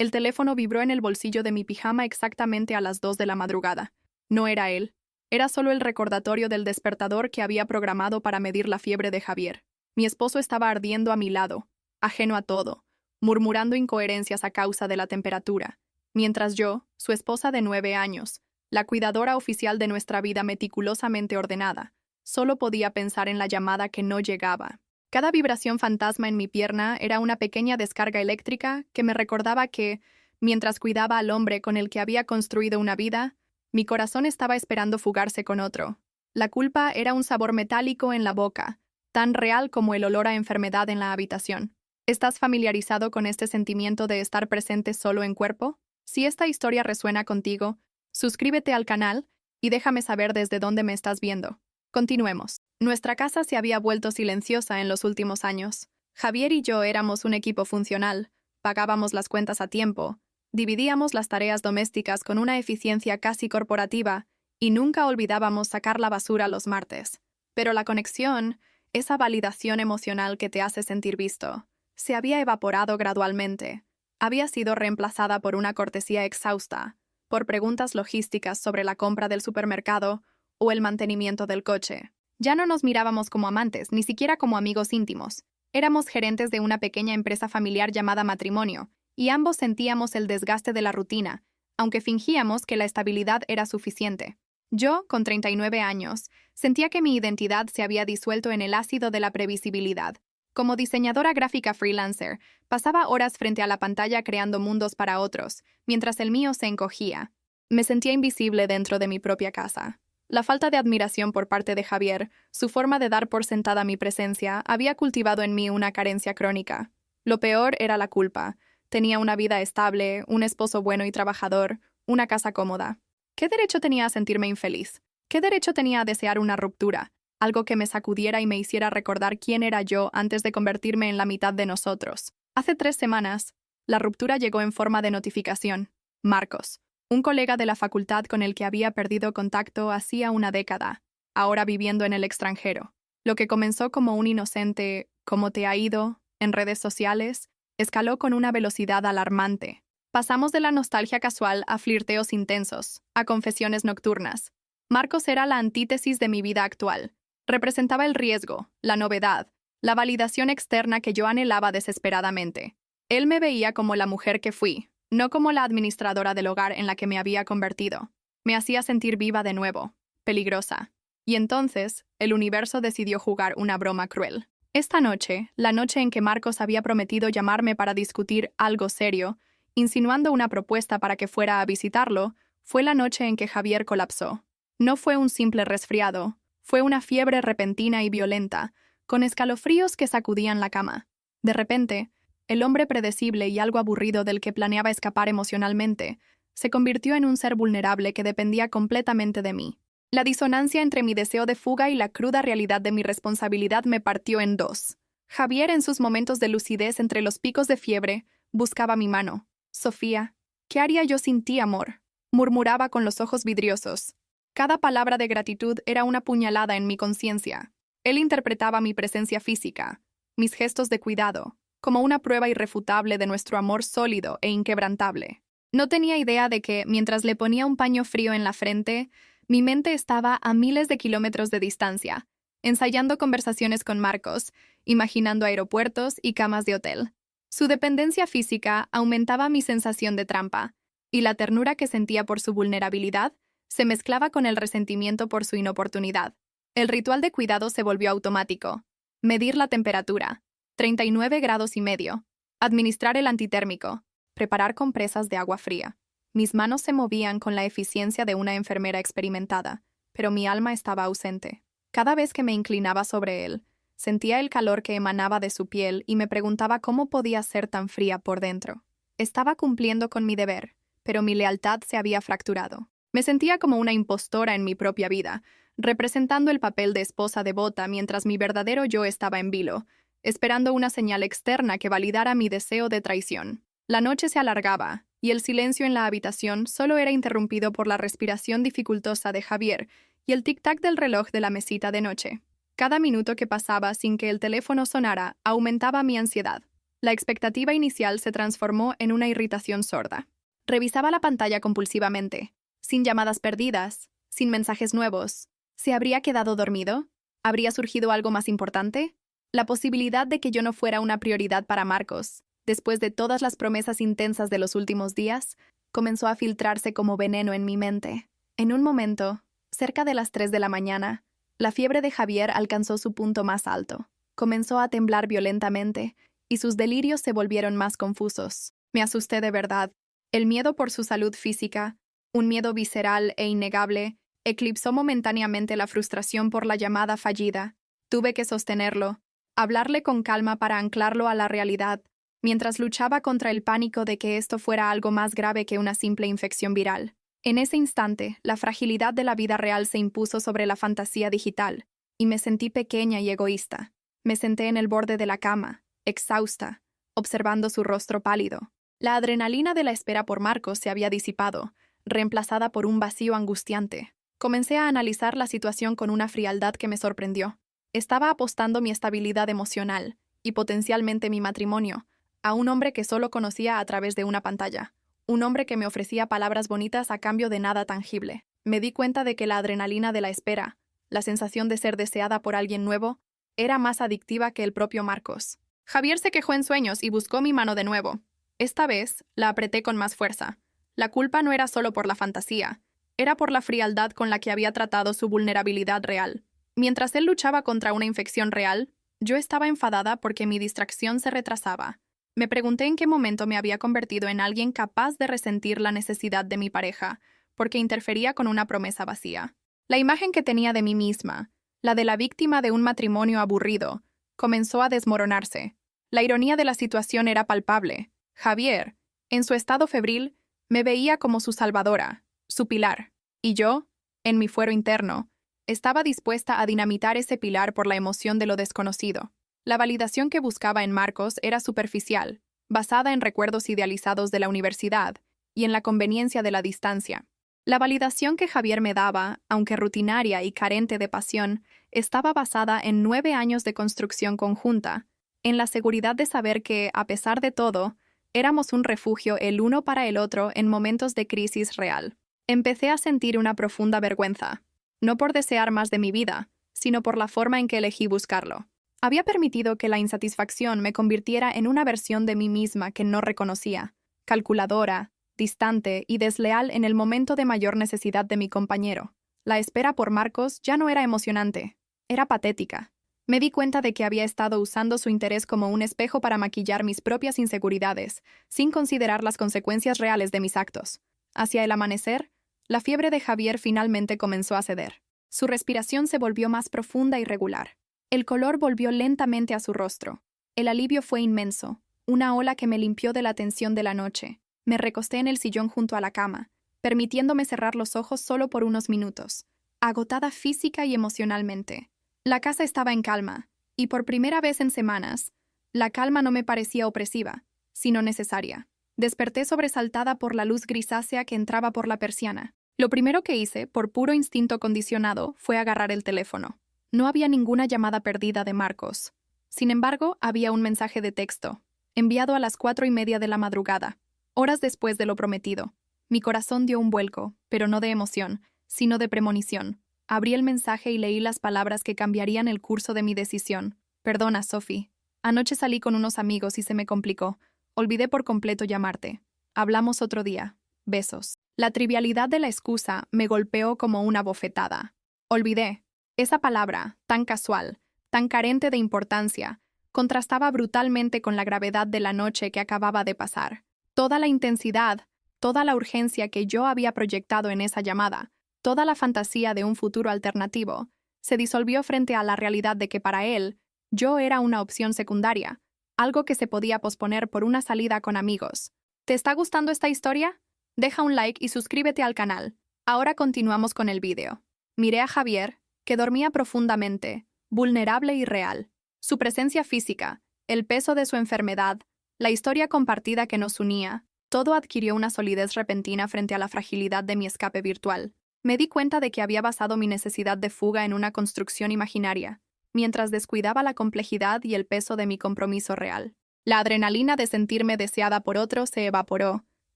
El teléfono vibró en el bolsillo de mi pijama exactamente a las 2 de la madrugada. No era él. Era solo el recordatorio del despertador que había programado para medir la fiebre de Javier. Mi esposo estaba ardiendo a mi lado, ajeno a todo, murmurando incoherencias a causa de la temperatura, mientras yo, su esposa de 9 años, la cuidadora oficial de nuestra vida meticulosamente ordenada, solo podía pensar en la llamada que no llegaba. Cada vibración fantasma en mi pierna era una pequeña descarga eléctrica que me recordaba que, mientras cuidaba al hombre con el que había construido una vida, mi corazón estaba esperando fugarse con otro. La culpa era un sabor metálico en la boca, tan real como el olor a enfermedad en la habitación. ¿Estás familiarizado con este sentimiento de estar presente solo en cuerpo? Si esta historia resuena contigo, suscríbete al canal y déjame saber desde dónde me estás viendo. Continuemos. Nuestra casa se había vuelto silenciosa en los últimos años. Javier y yo éramos un equipo funcional, pagábamos las cuentas a tiempo, dividíamos las tareas domésticas con una eficiencia casi corporativa y nunca olvidábamos sacar la basura los martes. Pero la conexión, esa validación emocional que te hace sentir visto, se había evaporado gradualmente. Había sido reemplazada por una cortesía exhausta, por preguntas logísticas sobre la compra del supermercado o el mantenimiento del coche. Ya no nos mirábamos como amantes, ni siquiera como amigos íntimos. Éramos gerentes de una pequeña empresa familiar llamada Matrimonio, y ambos sentíamos el desgaste de la rutina, aunque fingíamos que la estabilidad era suficiente. Yo, con 39 años, sentía que mi identidad se había disuelto en el ácido de la previsibilidad. Como diseñadora gráfica freelancer, pasaba horas frente a la pantalla creando mundos para otros, mientras el mío se encogía. Me sentía invisible dentro de mi propia casa. La falta de admiración por parte de Javier, su forma de dar por sentada mi presencia, había cultivado en mí una carencia crónica. Lo peor era la culpa. Tenía una vida estable, un esposo bueno y trabajador, una casa cómoda. ¿Qué derecho tenía a sentirme infeliz? ¿Qué derecho tenía a desear una ruptura? Algo que me sacudiera y me hiciera recordar quién era yo antes de convertirme en la mitad de nosotros. Hace 3 semanas, la ruptura llegó en forma de notificación. Marcos, un colega de la facultad con el que había perdido contacto hacía una década, ahora viviendo en el extranjero. Lo que comenzó como un inocente «¿Cómo te ha ido?» en redes sociales, escaló con una velocidad alarmante. Pasamos de la nostalgia casual a flirteos intensos, a confesiones nocturnas. Marcos era la antítesis de mi vida actual. Representaba el riesgo, la novedad, la validación externa que yo anhelaba desesperadamente. Él me veía como la mujer que fui, no como la administradora del hogar en la que me había convertido. Me hacía sentir viva de nuevo, peligrosa. Y entonces, el universo decidió jugar una broma cruel. Esta noche, la noche en que Marcos había prometido llamarme para discutir algo serio, insinuando una propuesta para que fuera a visitarlo, fue la noche en que Javier colapsó. No fue un simple resfriado, fue una fiebre repentina y violenta, con escalofríos que sacudían la cama. De repente, el hombre predecible y algo aburrido del que planeaba escapar emocionalmente, se convirtió en un ser vulnerable que dependía completamente de mí. La disonancia entre mi deseo de fuga y la cruda realidad de mi responsabilidad me partió en dos. Javier, en sus momentos de lucidez entre los picos de fiebre, buscaba mi mano. «Sofía, ¿qué haría yo sin ti, amor?», murmuraba con los ojos vidriosos. Cada palabra de gratitud era una puñalada en mi conciencia. Él interpretaba mi presencia física, mis gestos de cuidado, como una prueba irrefutable de nuestro amor sólido e inquebrantable. No tenía idea de que, mientras le ponía un paño frío en la frente, mi mente estaba a miles de kilómetros de distancia, ensayando conversaciones con Marcos, imaginando aeropuertos y camas de hotel. Su dependencia física aumentaba mi sensación de trampa, y la ternura que sentía por su vulnerabilidad se mezclaba con el resentimiento por su inoportunidad. El ritual de cuidado se volvió automático. Medir la temperatura, 39 grados y medio. Administrar el antitérmico. Preparar compresas de agua fría. Mis manos se movían con la eficiencia de una enfermera experimentada, pero mi alma estaba ausente. Cada vez que me inclinaba sobre él, sentía el calor que emanaba de su piel y me preguntaba cómo podía ser tan fría por dentro. Estaba cumpliendo con mi deber, pero mi lealtad se había fracturado. Me sentía como una impostora en mi propia vida, representando el papel de esposa devota mientras mi verdadero yo estaba en vilo, esperando una señal externa que validara mi deseo de traición. La noche se alargaba, y el silencio en la habitación solo era interrumpido por la respiración dificultosa de Javier y el tic-tac del reloj de la mesita de noche. Cada minuto que pasaba sin que el teléfono sonara aumentaba mi ansiedad. La expectativa inicial se transformó en una irritación sorda. Revisaba la pantalla compulsivamente, sin llamadas perdidas, sin mensajes nuevos. ¿Se habría quedado dormido? ¿Habría surgido algo más importante? La posibilidad de que yo no fuera una prioridad para Marcos, después de todas las promesas intensas de los últimos días, comenzó a filtrarse como veneno en mi mente. En un momento, cerca de las 3 de la mañana, la fiebre de Javier alcanzó su punto más alto. Comenzó a temblar violentamente, y sus delirios se volvieron más confusos. Me asusté de verdad. El miedo por su salud física, un miedo visceral e innegable, eclipsó momentáneamente la frustración por la llamada fallida. Tuve que sostenerlo, hablarle con calma para anclarlo a la realidad, mientras luchaba contra el pánico de que esto fuera algo más grave que una simple infección viral. En ese instante, la fragilidad de la vida real se impuso sobre la fantasía digital, y me sentí pequeña y egoísta. Me senté en el borde de la cama, exhausta, observando su rostro pálido. La adrenalina de la espera por Marcos se había disipado, reemplazada por un vacío angustiante. Comencé a analizar la situación con una frialdad que me sorprendió. Estaba apostando mi estabilidad emocional, y potencialmente mi matrimonio, a un hombre que solo conocía a través de una pantalla. Un hombre que me ofrecía palabras bonitas a cambio de nada tangible. Me di cuenta de que la adrenalina de la espera, la sensación de ser deseada por alguien nuevo, era más adictiva que el propio Marcos. Javier se quejó en sueños y buscó mi mano de nuevo. Esta vez, la apreté con más fuerza. La culpa no era solo por la fantasía, era por la frialdad con la que había tratado su vulnerabilidad real. Mientras él luchaba contra una infección real, yo estaba enfadada porque mi distracción se retrasaba. Me pregunté en qué momento me había convertido en alguien capaz de resentir la necesidad de mi pareja, porque interfería con una promesa vacía. La imagen que tenía de mí misma, la de la víctima de un matrimonio aburrido, comenzó a desmoronarse. La ironía de la situación era palpable. Javier, en su estado febril, me veía como su salvadora, su pilar, y yo, en mi fuero interno, estaba dispuesta a dinamitar ese pilar por la emoción de lo desconocido. La validación que buscaba en Marcos era superficial, basada en recuerdos idealizados de la universidad y en la conveniencia de la distancia. La validación que Javier me daba, aunque rutinaria y carente de pasión, estaba basada en 9 años de construcción conjunta, en la seguridad de saber que, a pesar de todo, éramos un refugio el uno para el otro en momentos de crisis real. Empecé a sentir una profunda vergüenza, no por desear más de mi vida, sino por la forma en que elegí buscarlo. Había permitido que la insatisfacción me convirtiera en una versión de mí misma que no reconocía, calculadora, distante y desleal en el momento de mayor necesidad de mi compañero. La espera por Marcos ya no era emocionante, era patética. Me di cuenta de que había estado usando su interés como un espejo para maquillar mis propias inseguridades, sin considerar las consecuencias reales de mis actos. Hacia el amanecer, la fiebre de Javier finalmente comenzó a ceder. Su respiración se volvió más profunda y regular. El color volvió lentamente a su rostro. El alivio fue inmenso, una ola que me limpió de la tensión de la noche. Me recosté en el sillón junto a la cama, permitiéndome cerrar los ojos solo por unos minutos, agotada física y emocionalmente. La casa estaba en calma, y por primera vez en semanas, la calma no me parecía opresiva, sino necesaria. Desperté sobresaltada por la luz grisácea que entraba por la persiana. Lo primero que hice, por puro instinto condicionado, fue agarrar el teléfono. No había ninguna llamada perdida de Marcos. Sin embargo, había un mensaje de texto, enviado a las 4:30 de la madrugada, horas después de lo prometido. Mi corazón dio un vuelco, pero no de emoción, sino de premonición. Abrí el mensaje y leí las palabras que cambiarían el curso de mi decisión. Perdona, Sophie. Anoche salí con unos amigos y se me complicó. Olvidé por completo llamarte. Hablamos otro día. Besos. La trivialidad de la excusa me golpeó como una bofetada. Olvidé. Esa palabra, tan casual, tan carente de importancia, contrastaba brutalmente con la gravedad de la noche que acababa de pasar. Toda la intensidad, toda la urgencia que yo había proyectado en esa llamada, toda la fantasía de un futuro alternativo, se disolvió frente a la realidad de que para él, yo era una opción secundaria, algo que se podía posponer por una salida con amigos. ¿Te está gustando esta historia? Deja un like y suscríbete al canal. Ahora continuamos con el vídeo. Miré a Javier, que dormía profundamente, vulnerable y real. Su presencia física, el peso de su enfermedad, la historia compartida que nos unía, todo adquirió una solidez repentina frente a la fragilidad de mi escape virtual. Me di cuenta de que había basado mi necesidad de fuga en una construcción imaginaria, mientras descuidaba la complejidad y el peso de mi compromiso real. La adrenalina de sentirme deseada por otro se evaporó,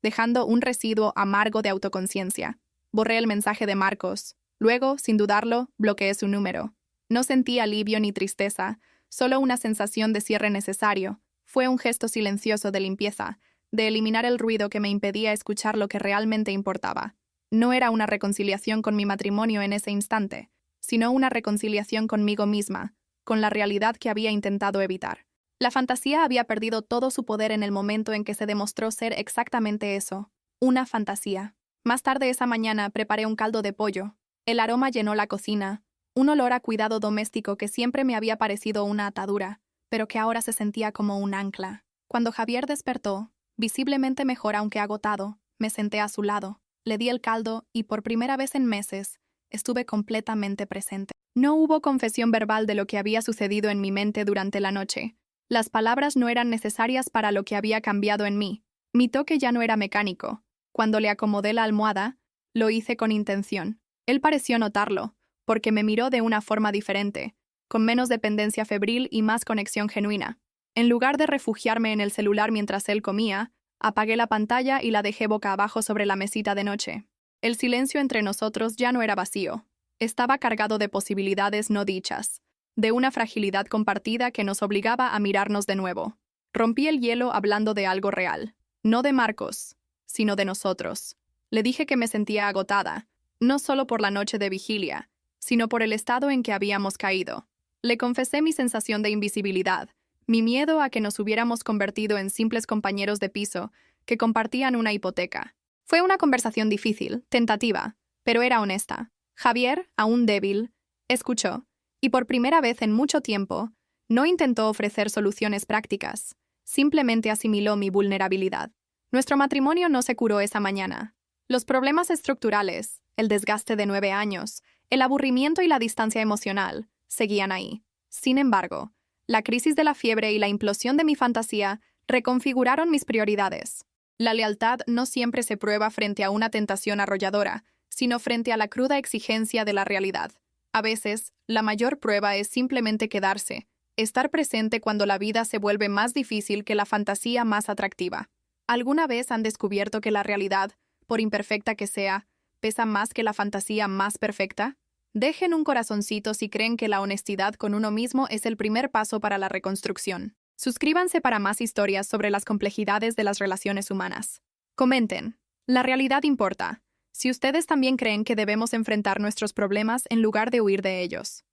dejando un residuo amargo de autoconciencia. Borré el mensaje de Marcos. Luego, sin dudarlo, bloqueé su número. No sentí alivio ni tristeza, solo una sensación de cierre necesario. Fue un gesto silencioso de limpieza, de eliminar el ruido que me impedía escuchar lo que realmente importaba. No era una reconciliación con mi matrimonio en ese instante, sino una reconciliación conmigo misma, con la realidad que había intentado evitar. La fantasía había perdido todo su poder en el momento en que se demostró ser exactamente eso, una fantasía. Más tarde esa mañana preparé un caldo de pollo. El aroma llenó la cocina, un olor a cuidado doméstico que siempre me había parecido una atadura, pero que ahora se sentía como un ancla. Cuando Javier despertó, visiblemente mejor aunque agotado, me senté a su lado, le di el caldo y por primera vez en meses, estuve completamente presente. No hubo confesión verbal de lo que había sucedido en mi mente durante la noche. Las palabras no eran necesarias para lo que había cambiado en mí. Mi toque ya no era mecánico. Cuando le acomodé la almohada, lo hice con intención. Él pareció notarlo, porque me miró de una forma diferente, con menos dependencia febril y más conexión genuina. En lugar de refugiarme en el celular mientras él comía, apagué la pantalla y la dejé boca abajo sobre la mesita de noche. El silencio entre nosotros ya no era vacío. Estaba cargado de posibilidades no dichas, de una fragilidad compartida que nos obligaba a mirarnos de nuevo. Rompí el hielo hablando de algo real, no de Marcos, sino de nosotros. Le dije que me sentía agotada, no solo por la noche de vigilia, sino por el estado en que habíamos caído. Le confesé mi sensación de invisibilidad, mi miedo a que nos hubiéramos convertido en simples compañeros de piso que compartían una hipoteca. Fue una conversación difícil, tentativa, pero era honesta. Javier, aún débil, escuchó, y por primera vez en mucho tiempo, no intentó ofrecer soluciones prácticas, simplemente asimiló mi vulnerabilidad. Nuestro matrimonio no se curó esa mañana. Los problemas estructurales, el desgaste de 9 años, el aburrimiento y la distancia emocional, seguían ahí. Sin embargo, la crisis de la fiebre y la implosión de mi fantasía reconfiguraron mis prioridades. La lealtad no siempre se prueba frente a una tentación arrolladora, sino frente a la cruda exigencia de la realidad. A veces, la mayor prueba es simplemente quedarse, estar presente cuando la vida se vuelve más difícil que la fantasía más atractiva. ¿Alguna vez han descubierto que la realidad, por imperfecta que sea, pesa más que la fantasía más perfecta? Dejen un corazoncito si creen que la honestidad con uno mismo es el primer paso para la reconstrucción. Suscríbanse para más historias sobre las complejidades de las relaciones humanas. Comenten. La realidad importa. Si ustedes también creen que debemos enfrentar nuestros problemas en lugar de huir de ellos.